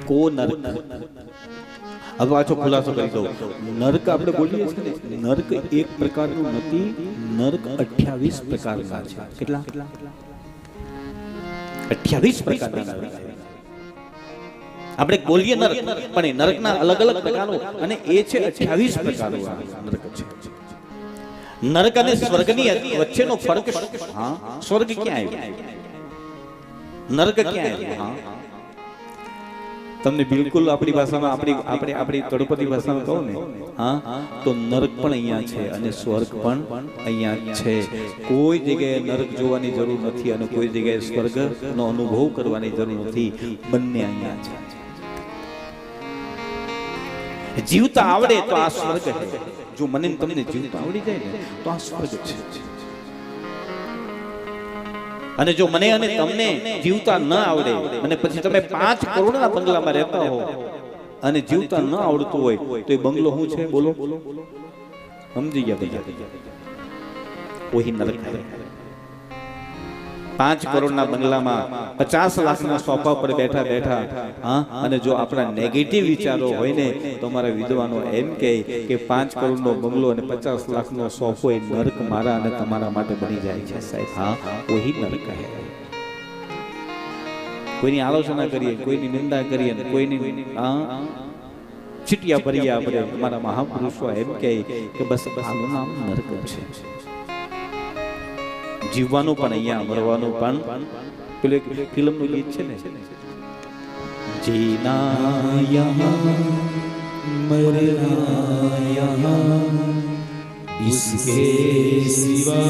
કો નરક. હવે પાછો ખુલાસો કરી દઉં. નરક આપણે બોલીએ છીએ ને, નરક એક પ્રકારનું નથી, નરક 28 પ્રકારના છે. કેટલા? 28 પ્રકારના નરક છે. આપણે બોલીએ નરક, પણ એ નરકના અલગ અલગ પ્રકારો, અને એ છે 28 પ્રકારો નરક છે. નરક અને સ્વર્ગની વચ્ચેનો ફરક. હા, સ્વર્ગ ક્યાં આવ્યો? નરક ક્યાં આવ્યો? હા, તમને બિલકુલ આપણી ભાષામાં આપણી તળપદી ભાષામાં કહું ને, હા, તો નરક પણ અહીંયા છે અને સ્વર્ગ પણ અહીંયા છે. કોઈ જગ્યાએ નરક જોવાની જરૂર નથી અને કોઈ જગ્યાએ સ્વર્ગનો અનુભવ કરવાની જરૂર નથી. બંને અહીંયા છે. જીવતા આવડે તો આ સ્વર્ગ છે. જો મને તમને જીવતા આવડી જાય ને તો આ સ્વર્ગ છે. અને જો મને અને તમને જીવતા ન આવડે અને પછી તમે 5 કરોડના બંગલામાં રહેતા હો અને જીવતા ન આવડતું હોય તો એ બંગલો શું છે? બોલો, સમજી ગયા બધા? ઓહી નરક છે. 5 કરોડના બંગલામાં 50 લાખના સોફા પર બેઠા બેઠા, હા, અને જો આપણા નેગેટિવ વિચારો હોય ને તો અમારા વિદ્વાનો એમ કહે કે 5 કરોડનો બંગલો અને 50 લાખનો સોફો એ નરક મારા અને તમારા માટે બની જાય છે સાહેબ. હા, ઓહી નરક છે. કોઈની આલોચના કરીએ, કોઈની નિંદા કરીએ, કોઈની ચીટિયા ભરીએ આપણે, અમારા મહાપુરુષો એમ કહે કે બસ આનું નામ નરક છે. જીવવાનું પણ અહીંયા, મરવાનું પણ. પેલું ફિલ્મનું ગીત છે ને, જીના યહાં મરના યહાં ઇસકે સિવા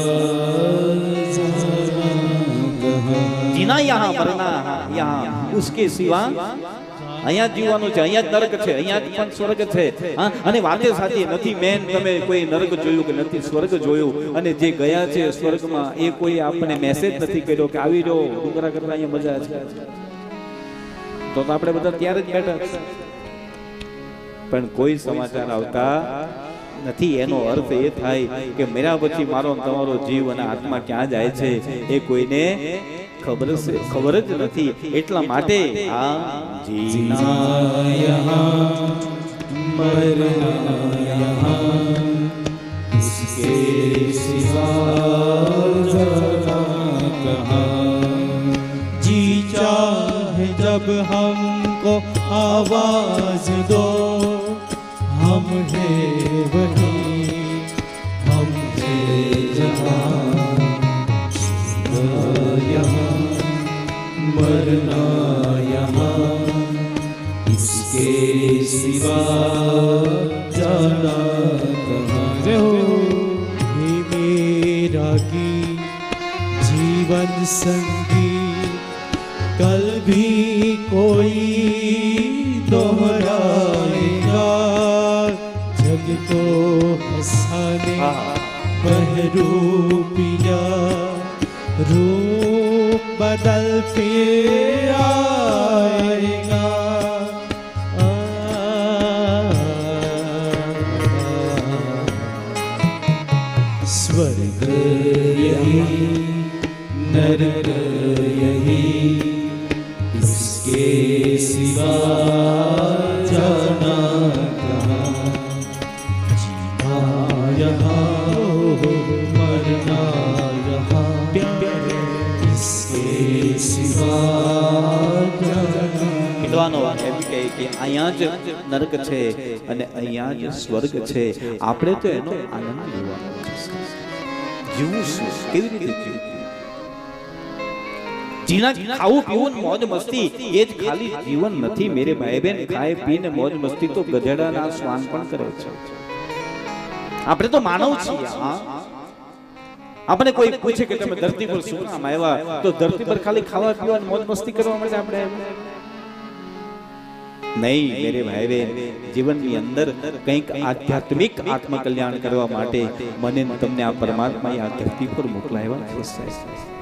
જીના યહાં મરના યહાં ઉસકે સિવા. અહીંયા જીવવાનું છે, અહીંયા જ નરક છે, અહીંયા જ પણ સ્વર્ગ છે. અને વાતે સાચી નથી. મેન તમે કોઈ નરક જોયું કે નથી સ્વર્ગ જોયું? અને જે ગયા છે સ્વર્ગમાં એ કોઈ આપણે મેસેજ નથી કર્યો કે આવી જાઓ, ડુંગરા કરતા અહીંયા મજા છે. તો આપણે બધા ત્યારે જ બેઠા છે, પણ કોઈ સમાચાર આવતા નથી. એનો અર્થ એ થાય કે મર્યા પછી મારો તમારો જીવ અને આત્મા ક્યાં જાય છે એ કોઈને ખબર જ નથી. એટલા માટે આ જીના યહાં મરના યહાં ઇસકે સિવા જાના કહાં. जी चाहे जब हमको आवाज दो, हम हैं वही, हम हैं जहाँ. यहाँ मरना यहाँ इसके सिवा जाना कहाँ. जय हो हे मेरा की जीवन संगी, कल भी कोई दोहराएगा. जग को हंसाने बहरूपिया, रूप बदल फिर आएगा. स्वर्ग यही नरक यही, इसके सिवा जाना कहाँ. जीना यहाँ मरना यहाँ, इसके सिवा વિદ્વાનો એમ કહે કે અહીંયા જ નરક છે અને અહીંયા જ સ્વર્ગ છે. આપણે તો એનો આનંદ લેવાનો છે. જીવવું શું, કેવી રીતે જીવવું? જીના ખાવું પીવું મોજ મસ્તી એ જ ખાલી જીવન નથી મેરે ભાઈ બહેન. ખાય પીને મોજ મસ્તી તો ગધેડાના શ્વાન પણ કરે છે. આપણે તો માનવ છીએ. હા, આપણે કોઈ પૂછે કે તમે ધરતી પર શું કામ આવ્યા, તો ધરતી પર ખાલી ખાવા પીવા મોજ મસ્તી કરવા માટે આપણે નહીં મેરે ભાઈ બહેન. જીવનની અંદર કંઈક આધ્યાત્મિક આત્મકલ્યાણ કરવા માટે મને તમને આ પરમાત્માએ આ ધરતી પર મોકલાવ્યા છે.